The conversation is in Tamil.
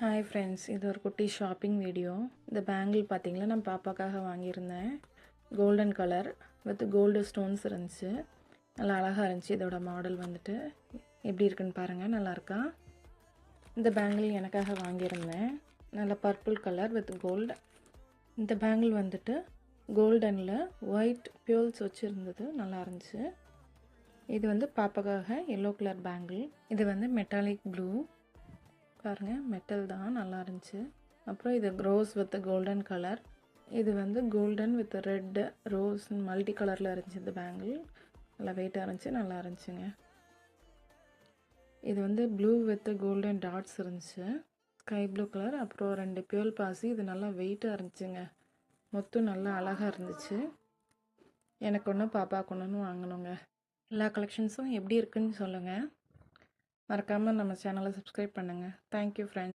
ஹாய் ஃப்ரெண்ட்ஸ், இது ஒரு குட்டி ஷாப்பிங் வீடியோ. இந்த பேங்கிள் பார்த்தீங்களா, நான் பாப்பாக்காக வாங்கியிருந்தேன். Golden colour with gold stones இருந்துச்சு. நல்லா அழகாக இருந்துச்சு. இதோட மாடல் வந்துட்டு எப்படி இருக்குன்னு பாருங்கள், நல்லாயிருக்கா? இந்த பேங்கிள் எனக்காக வாங்கியிருந்தேன். நல்ல பர்பிள் கலர் வித் கோல்டு. இந்த பேங்கிள் வந்துட்டு கோல்டனில் ஒயிட் பியூல்ஸ் வச்சுருந்தது, நல்லா இருந்துச்சு. இது வந்து பாப்பாக்காக எல்லோ கலர் பேங்கிள். இது வந்து மெட்டாலிக் ப்ளூ பாருங்கள், மெட்டல் தான், நல்லா இருந்துச்சு. அப்புறம் இது ரோஸ் வித் கோல்டன் கலர். இது வந்து golden with red rose multi கலரில் இருந்துச்சு. இந்த பேங்கிள் நல்லா வெயிட்டாக இருந்துச்சு, நல்லா இருந்துச்சுங்க. இது வந்து ப்ளூ வித் கோல்டன் டாட்ஸ் இருந்துச்சு, ஸ்கை ப்ளூ கலர். அப்புறம் 2 பியூல் பாசி. இது நல்லா வெயிட்டாக இருந்துச்சுங்க. மொத்தம் நல்லா அழகாக இருந்துச்சு. எனக்கு ஒன்று, பாப்பாவுக்கு ஒன்றுன்னு வாங்கணுங்க. எல்லா கலெக்ஷன்ஸும் எப்படி இருக்குன்னு சொல்லுங்கள். மறக்காமல் நம்ம சேனலை சப்ஸ்கிரைப் பண்ணுங்கள். Thank you friends.